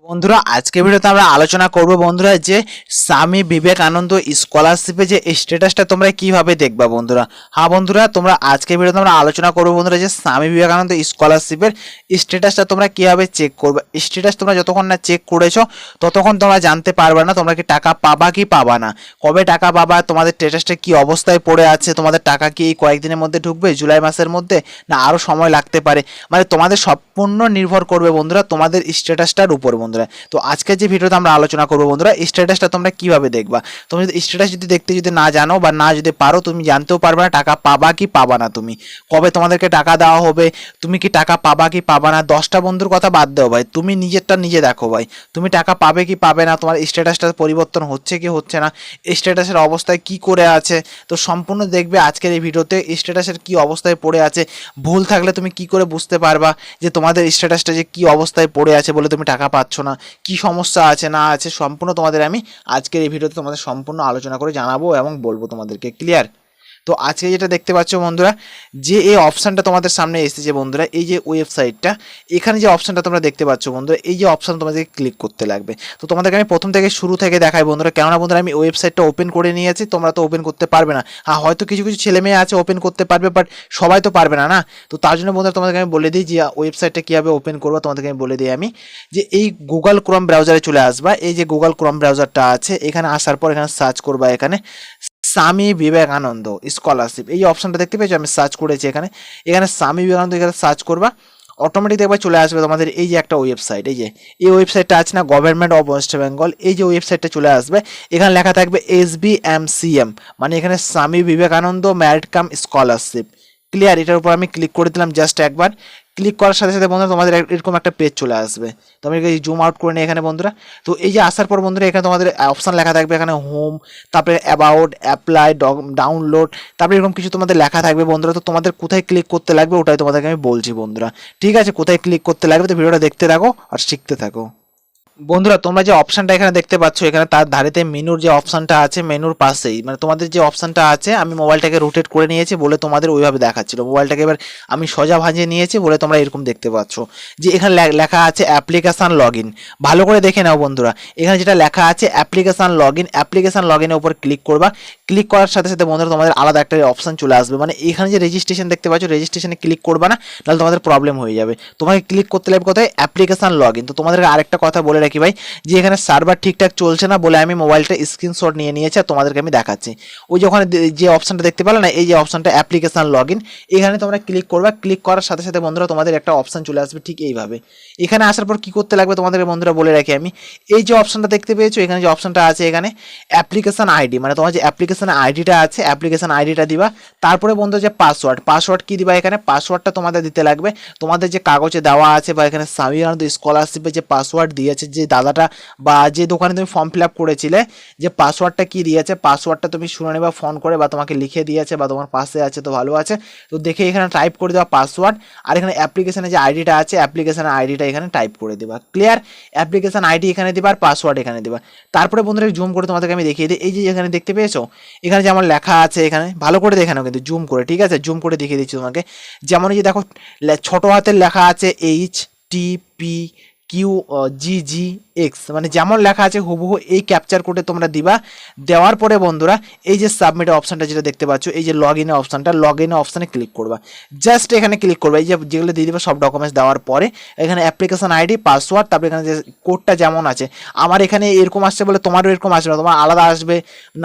বন্ধুরা আজকে ভিডিওতে আমরা আলোচনা করব বন্ধুরা যে স্বামী বিবেকানন্দ স্কলারশিপে যে স্ট্যাটাসটা তোমরা কিভাবে দেখবা বন্ধুরা। হ্যাঁ বন্ধুরা, তোমরা আজকে ভিডিওতে আমরা আলোচনা করব বন্ধুরা যে স্বামী বিবেকানন্দ স্কলারশিপের স্ট্যাটাসটা তোমরা কিভাবে চেক করবে। স্ট্যাটাস তোমরা যতক্ষণ না চেক করেছো ততক্ষণ তোমরা জানতে পারবে না তোমরা কি টাকা পাবা কি পাবা না, কবে টাকা পাবা, তোমাদের স্ট্যাটাসটা কি অবস্থায় পড়ে আছে, তোমাদের টাকা কি এই কয়েকদিনের মধ্যে ঢুকবে, জুলাই মাসের মধ্যে, না আরও সময় লাগতে পারে। মানে তোমাদের সম্পূর্ণ নির্ভর করবে বন্ধুরা তোমাদের স্ট্যাটাসটার উপর বন্ধুরা। তো আজকের যে ভিডিওতে আমরা আলোচনা করবো বন্ধুরা স্ট্যাটাসটা তোমরা কিভাবে দেখবা। তুমি যদি স্ট্যাটাস দেখতে না জানো বা না যদি পারো, তুমি জানতেও পারবে না টাকা পাবা কি পাবা না, তুমি কবে তোমাদেরকে টাকা দেওয়া হবে, তুমি কি টাকা পাবা কি পাবা না। 10টা বন্ধুর কথা বাদ দাও ভাই, তুমি নিজেরটা নিজে দেখো ভাই, তুমি টাকা পাবে কি পাবে না, তোমার স্ট্যাটাসটা পরিবর্তন হচ্ছে কি হচ্ছে না, স্ট্যাটাসের অবস্থায় কি করে আছে। তো সম্পূর্ণ দেখবে আজকের এই ভিডিওতে স্ট্যাটাসের কি অবস্থায় পড়ে আছে। ভুল থাকলে তুমি কি করে বুঝতে পারবা যে তোমাদের স্ট্যাটাসটা যে কি অবস্থায় পড়ে আছে বলে তুমি টাকা পাচ্ছ না, কি সমস্যা আছে না আছে, সম্পূর্ণ তোমাদের আমি আজকের এই ভিডিওতে তোমাদের সম্পূর্ণ আলোচনা করে জানাবো এবং বলবো তোমাদেরকে। ক্লিয়ার? তো আজকে যেটা দেখতে পাচ্ছ বন্ধুরা যে এই অপশানটা তোমাদের সামনে এসেছে বন্ধুরা, এই যে ওয়েবসাইটটা, এখানে যে অপশানটা তোমরা দেখতে পাচ্ছ বন্ধুরা, এই যে অপশান তোমাদেরকে ক্লিক করতে লাগবে। তো তোমাদেরকে আমি প্রথম থেকে শুরু থেকে দেখাই বন্ধুরা, কেননা বন্ধুরা আমি ওয়েবসাইটটা ওপেন করে নিয়েছি, তোমরা তো ওপেন করতে পারবে না। হয়তো কিছু কিছু ছেলে মেয়ে আছে ওপেন করতে পারবে, বাট সবাই তো পারবে না। তো তার জন্য বন্ধুরা তোমাদেরকে আমি বলে দিই যে ওয়েবসাইটটা কীভাবে ওপেন করবো, তোমাদেরকে আমি বলে দিই আমি যে এই গুগল ক্রোম ব্রাউজারে চলে আসবা। এই যে গুগল ক্রোম ব্রাউজারটা আছে, এখানে আসার পর এখানে সার্চ করবা, এখানে স্বামী বিবেকানন্দ স্কলারশিপ এই অপশনটা দেখতে পেয়েছো, আমি সার্চ করেছি এখানে। এখানে স্বামী বিবেকানন্দ এখানে সার্চ করবা, অটোমেটিক একবার চলে আসবে তোমাদের এই যে একটা ওয়েবসাইট। এই ওয়েবসাইটটা আছে না, গভর্নমেন্ট অফ ওয়েস্ট বেঙ্গল, এই যে ওয়েবসাইটটা চলে আসবে। এখানে লেখা থাকবে SBMCM, মানে এখানে স্বামী বিবেকানন্দ ম্যারিড কাম স্কলারশিপ। ক্লিয়ার? এটার উপর আমি ক্লিক করে দিলাম জাস্ট একবার। ক্লিক করার সাথে সাথে বন্ধুরা তোমাদের এরকম একটা পেজ চলে আসবে। তো আমি জুম আউট করে নিই এখানে বন্ধুরা। তো এই যে আসার পর বন্ধুরা এখানে তোমাদের অপশান লেখা থাকবে, এখানে হোম, তারপরে অ্যাবাউট, অ্যাপ্লাই, ডাউনলোড, তারপরে এরকম কিছু তোমাদের লেখা থাকবে বন্ধুরা। তো তোমাদের কোথায় ক্লিক করতে লাগবে ওটাই তোমাদেরকে আমি বলছি বন্ধুরা। ঠিক আছে, কোথায় ক্লিক করতে লাগবে তো ভিডিওটা দেখতে থাকো আর শিখতে থাকো। বন্ধুরা তোমরা যে অপশনটা এখানে দেখতে পাচ্ছ, এখানে তার ধারেতে মেনুর যে অপশনটা আছে, মেনুর পাশেই মানে তোমাদের যে অপশনটা আছে, আমি মোবাইলটাকে রোটেট করে নিয়েছি বলে তোমাদের ওইভাবে দেখাচ্ছিল। মোবাইলটাকে এবার আমি সোজা ভাঁজে নিয়েছি বলে তোমরা এরকম দেখতে পাচ্ছ যে এখানে লেখা আছে অ্যাপ্লিকেশান লগ ইন। ভালো করে দেখে নাও বন্ধুরা, এখানে যেটা লেখা আছে application log in, application log ইনের উপর ক্লিক করবা। ক্লিক করার সাথে সাথে বন্ধুরা তোমাদের আলাদা একটা অপশন চলে আসবে। মানে এখানে যে রেজিস্ট্রেশন দেখতে পাচ্ছ, রেজিস্ট্রেশনে ক্লিক করবা না, নাহলে তোমাদের প্রবলেম হয়ে যাবে। তোমাকে ক্লিক করতে লাগবে কোথায়, অ্যাপ্লিকেশান লগ ইন। তো তোমাদের আরেকটা কথা বলে রাখি ভাই, যে এখানে সার্ভার ঠিকঠাক চলছে না বলে আমি মোবাইলটা স্ক্রিনশট নিয়ে নিয়েছি আর তোমাদেরকে আমি দেখাচ্ছি। ওই যে ওখানে যে অপশনটা দেখতে পেলে না, এই যে অপশনটা অ্যাপ্লিকেশন লগ ইন, এখানে তোমরা ক্লিক করবা। ক্লিক করার সাথে সাথে বন্ধুরা তোমাদের একটা অপশন চলে আসবে ঠিক এইভাবে। এখানে আসার পর কি করতে লাগবে তোমাদের বন্ধুরা বলে রাখি আমি, এই যে অপশনটা দেখতে পেয়েছো, এখানে যে অপশনটা আছে এখানে অ্যাপ্লিকেশন আইডি, মানে তোমার যে অ্যাপ্লিকেশন আইডিটা আছে, অ্যাপ্লিকেশন আইডিটা দিবা। তারপরে বন্ধু যে পাসওয়ার্ড কি দিবা, এখানে পাসওয়ার্ডটা তোমাদের দিতে লাগবে। তোমাদের যে কাগজে দেওয়া আছে বা এখানে স্বামী বিবেকানন্দ স্কলারশিপে যে পাসওয়ার্ড দিয়েছে যে দাদাটা বা যে দোকানে তুমি ফর্ম ফিল আপ করেছিলে, যে পাসওয়ার্ডটা কি দিয়েছে, পাসওয়ার্ডটা তুমি শুনে নেবা ফোন করে বা তোমাকে লিখে দিয়েছে বা তোমার পাশে আছে তো ভালো আছে। তো দেখে এখানে টাইপ করে দেওয়া পাসওয়ার্ড, আর এখানে অ্যাপ্লিকেশনের যে আইডিটা আছে, অ্যাপ্লিকেশনের আইডিটা এখানে টাইপ করে দেবা। ক্লিয়ার? অ্যাপ্লিকেশন আইডি এখানে দিবা আর পাসওয়ার্ড এখানে দিবা। তারপরে বন্ধুরা জুম করে তোমাদেরকে আমি দেখিয়ে দিই, এই যে এখানে দেখতে পেয়েছো, এখানে যেমন লেখা আছে, এখানে ভালো করে দেখে নাও কিন্তু জুম করে। ঠিক আছে, জুম করে দেখিয়ে দিচ্ছি তোমাকে। যেমন এই যে দেখো ছোট হাতের লেখা আছে HTPQGGX, মানে যেমন লেখা আছে হুবহু এই ক্যাপচার কোডে তোমরা দিবা। দেওয়ার পরে বন্ধুরা এই যে সাবমিট অপশনটা যেটা দেখতে পাচ্ছ, এই যে লগ ইনের অপশনটা, লগ ইনের অপশানে ক্লিক করবা। জাস্ট এখানে ক্লিক করবা, এই যে যেগুলো দিয়ে দিবা সব ডকুমেন্টস দেওয়ার পরে এখানে অ্যাপ্লিকেশন আইডি, পাসওয়ার্ড, তারপরে এখানে যে কোডটা যেমন আছে, আমার এখানে এরকম আসছে বলে তোমারও এরকম আসবে না, তোমার আলাদা আসবে,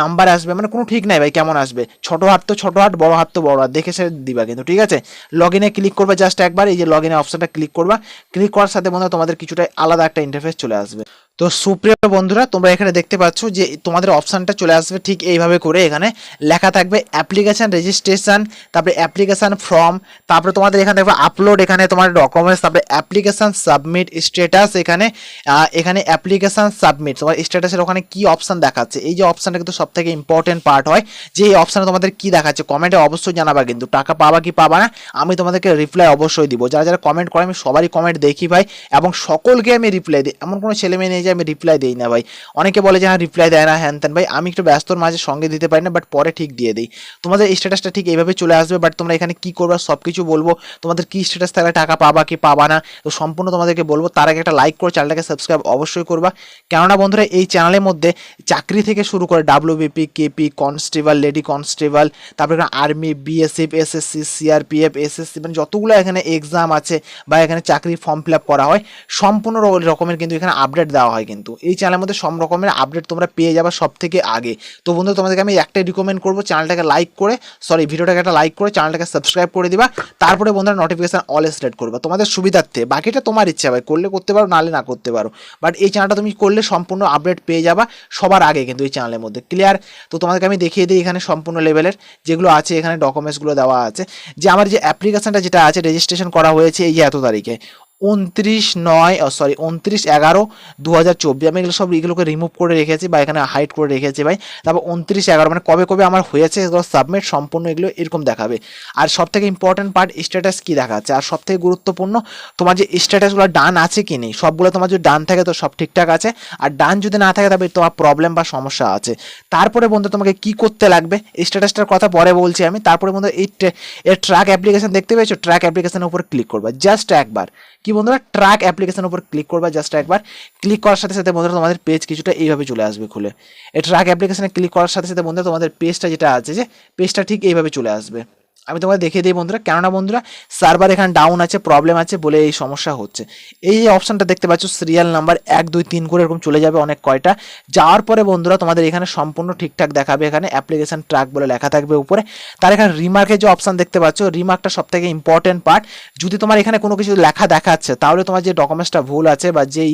নাম্বার আসবে, মানে কোনো ঠিক নাই ভাই কেমন আসবে। ছোটো হাত তো ছোটো হাত, বড় হাত তো বড় হাত, দেখে সে দিবা কিন্তু। ঠিক আছে, লগ ইনে ক্লিক করবা জাস্ট একবার, এই যে লগ ইনের অপশনটা ক্লিক করবা। ক্লিক করার সাথে বন্ধুরা তোমাদের কিছুটা আলাদা একটা ইন্টারফেস চলে আসবে। তো সুপ্রিয় বন্ধুরা তোমরা এখানে দেখতে পাচ্ছ যে তোমাদের অপশানটা চলে আসবে ঠিক এইভাবে করে। এখানে লেখা থাকবে অ্যাপ্লিকেশান রেজিস্ট্রেশন, তারপরে অ্যাপ্লিকেশান ফর্ম, তারপরে তোমাদের এখানে থাকবে আপলোড, এখানে তোমার ডকুমেন্টস, তারপরে অ্যাপ্লিকেশান সাবমিট স্ট্যাটাস, এখানে অ্যাপ্লিকেশান সাবমিট, তোমার স্ট্যাটাসের ওখানে কি অপশান দেখাচ্ছে। এই যে অপশানটা কিন্তু সব থেকে ইম্পর্টেন্ট পার্ট হয়, যে এই অপশানে তোমাদের কি দেখাচ্ছে কমেন্টে অবশ্যই জানাবা কিন্তু, টাকা পাবা কি পাবা না আমি তোমাদেরকে রিপ্লাই অবশ্যই দিব। যারা যারা কমেন্ট করে আমি সবারই কমেন্ট দেখি ভাই, এবং সকলকে আমি রিপ্লাই দিই। এমন কোনো ছেলে মেয়ে নেই যে আমি রিপ্লাই দিই না ভাই। অনেকে বলে যে হ্যাঁ রিপ্লাই দেয় না হ্যান ত্যান, ভাই আমি একটু ব্যস্তর মাঝে সঙ্গে দিতে পারি না, বাট পরে ঠিক দিয়ে দিই। তোমাদের স্ট্যাটাসটা ঠিক এইভাবে চলে আসবে, বাট তোমরা এখানে কি করবা সব কিছু বলবো, তোমাদের কি স্ট্যাটাস থাকলে টাকা পাবা কি পাবা না তো সম্পূর্ণ তোমাদেরকে বলবো। তার আগে একটা লাইক করে চ্যানেলটাকে সাবস্ক্রাইব অবশ্যই করবা, কেননা বন্ধুরা এই চ্যানেলের মধ্যে চাকরি থেকে শুরু করে WBP, KP, constable, lady constable, তারপরে army, BSF, SSC, CRPF, SSC, মানে যতগুলো এখানে এক্সাম আছে বা এখানে চাকরি ফর্ম ফিল আপ করা হয় সম্পূর্ণ রকমের কিন্তু এখানে আপডেট দেওয়া হয়। কিন্তু এই চ্যানেলের মধ্যে সব রকমের আপডেট তোমরা পেয়ে যাবে সব থেকে আগে। তো বন্ধু তোমাদেরকে আমি একটাই রিকমেন্ড করবো, চ্যানেলটাকে লাইক করে ভিডিওটাকে একটা লাইক করে চ্যানেলটাকে সাবস্ক্রাইব করে দিবা, তারপরে বন্ধুরা নোটিফিকেশন অল সেট করবা তোমাদের সুবিধার্থে। বাকিটা তোমার ইচ্ছা ভাই, করলে করতে পারো নাহলে না করতে পারো, বাট এই চ্যানেলটা তুমি করলে সম্পূর্ণ আপডেট পেয়ে যাবা সবার আগে কিন্তু এই চ্যানেলের মধ্যে। ক্লিয়ার? তো তোমাদেরকে আমি দেখিয়ে দিই এখানে সম্পূর্ণ লেভেলের যেগুলো আছে, এখানে ডকুমেন্টসগুলো দেওয়া আছে যে আমার যে অ্যাপ্লিকেশনটা যেটা আছে রেজিস্ট্রেশন করা হয়েছে এই যে এত তারিখে 29/11/2024। আমি এগুলোকে রিমুভ করে রেখেছি বা এখানে হাইড করে রেখেছি ভাই। তারপর 29/11 মানে কবে কবে আমার হয়েছে এগুলো সাবমিট সম্পূর্ণ এগুলো এরকম দেখাবে। আর সব থেকে ইম্পর্টেন্ট পার্ট স্ট্যাটাস কী দেখাচ্ছে, আর সব থেকে গুরুত্বপূর্ণ তোমার যে স্ট্যাটাসগুলো ডান আছে কি নেই। সবগুলো তোমার যদি ডান থাকে তো সব ঠিকঠাক আছে, আর ডান যদি না থাকে তবে তোমার প্রবলেম বা সমস্যা আছে। তারপরে বন্ধু তোমাকে কি করতে লাগবে স্ট্যাটাসটার কথা পরে বলছি আমি। তারপরে বন্ধু এই ট্র্যাক অ্যাপ্লিকেশন দেখতে পেয়েছো, ট্র্যাক অ্যাপ্লিকেশনের উপর ক্লিক করবা জাস্ট একবার। কি বন্ধুরা ট্র্যাক অ্যাপ্লিকেশনের উপর ক্লিক করবা জাস্ট একবার। ক্লিক করার সাথে সাথে বন্ধুরা তোমাদের পেজ কিছুটা এইভাবে চলে আসবে খুলে। এই ট্র্যাক অ্যাপ্লিকেশনে ক্লিক করার সাথে সাথে বন্ধুরা তোমাদের পেজটা যেটা আছে যে পেজটা ঠিক এইভাবে চলে আসবে। আমি তোমাদের দেখিয়ে দিই বন্ধুরা, কেননা বন্ধুরা সার্ভার এখানে ডাউন আছে, প্রবলেম আছে বলে এই সমস্যা হচ্ছে। এই যে অপশনটা দেখতে পাচ্ছ সিরিয়াল নাম্বার 1 2 3 করে এরকম চলে যাবে অনেক কয়টা। যাওয়ার পরে বন্ধুরা তোমাদের এখানে সম্পূর্ণ ঠিকঠাক দেখাবে, এখানে অ্যাপ্লিকেশন ট্র্যাক বলে লেখা থাকবে উপরে। তার এখানে রিমার্কের যে অপশন দেখতে পাচ্ছ, রিমার্কটা সব থেকে ইম্পর্টেন্ট পার্ট। যদি তোমার এখানে কোনো কিছু লেখা দেখাচ্ছে তাহলে তোমার যে ডকুমেন্টসটা ভুল আছে বা যে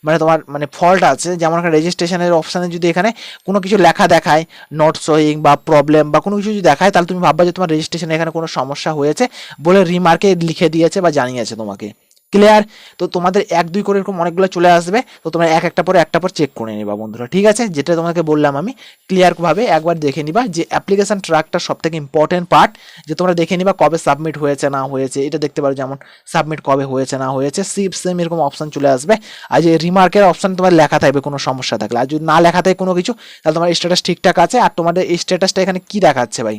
মানে তোমার মানে ফল্ট আছে, যেমন এখানে রেজিস্ট্রেশনের অপশানে যদি এখানে কোনো কিছু লেখা দেখায় নট শোয়িং বা প্রবলেম বা কোনো কিছু যদি দেখায় তাহলে তুমি ভাববা যে তোমার রেজিস্ট্রেশনে এখানে কোনো সমস্যা হয়েছে বলে রিমার্কে লিখে দিয়েছে বা জানিয়েছে তোমাকে। ক্লিয়ার? তো তোমাদের 1 2 করে এরকম অনেকগুলো চলে আসবে, তো তোমরা একটা পর চেক করে নিবা বন্ধুরা। ঠিক আছে, যেটা তোমাকে বললাম আমি ক্লিয়ারভাবে একবার দেখে নিবা যে অ্যাপ্লিকেশন ট্র্যাকটা সব থেকে ইম্পর্টেন্ট পার্ট, যে তোমরা দেখে নিবা কবে সাবমিট হয়েছে না হয়েছে। এটা দেখতে পারো যেমন সাবমিট কবে হয়েছে না হয়েছে, সেম এরকম অপশন চলে আসবে। আর যে রিমার্কের অপশন তোমার লেখা থাকবে কোনো সমস্যা থাকলে, আর যদি না লেখা থাকে কোনো কিছু তাহলে তোমার স্ট্যাটাস ঠিকঠাক আছে। আর তোমাদের এই স্ট্যাটাসটা এখানে কি দেখাচ্ছে ভাই,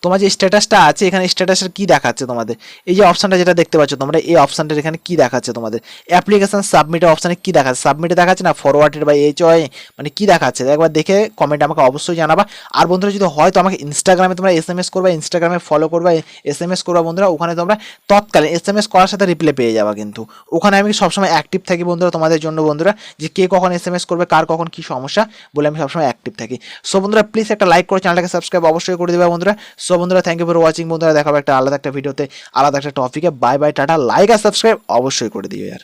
তোমার যে স্ট্যাটাসটা আছে এখানে স্ট্যাটাসের কি দেখাচ্ছে তোমাদের, এই যে অপশনটা যেটা দেখতে পাচ্ছ তোমরা এই অপশনটার এখানে কি দেখাচ্ছে তোমাদের অ্যাপ্লিকেশন সাবমিটের অপশনে কি দেখাচ্ছে, সাবমিটে দেখাচ্ছে না ফরওয়ার্ডেড বাই HOI মানে কি দেখাচ্ছে একবার দেখে কমেন্টে আমাকে অবশ্যই জানাবা। আর বন্ধুরা যদি হয় তো আমাকে ইনস্টাগ্রামে তোমরা SMS করবা, ইনস্টাগ্রামে ফলো করবা, SMS করবা বন্ধুরা। ওখানে তোমরা তৎকালীন SMS করার সাথে রিপ্লাই পেয়ে যাবা, কিন্তু ওখানে আমি সবসময় অ্যাক্টিভ থাকি বন্ধুরা তোমাদের জন্য বন্ধুরা, যে কে কখন SMS করবে কার কখন কি সমস্যা বলে আমি সবসময় অ্যাক্টিভ থাকি। সো বন্ধুরা প্লিজ একটা লাইক করে চ্যানেলটাকে সাবস্ক্রাইব অবশ্যই করে দেবে বন্ধুরা। সো বন্ধুরা থ্যাংক ইউ ফর ওয়াচিং বন্ধুরা, দেখাবো একটা আলাদা একটা ভিডিওতে আলাদা একটা টপিকে। Bye bye, tata. লাইক আর সাবস্ক্রাইব অবশ্যই করে দিও यार।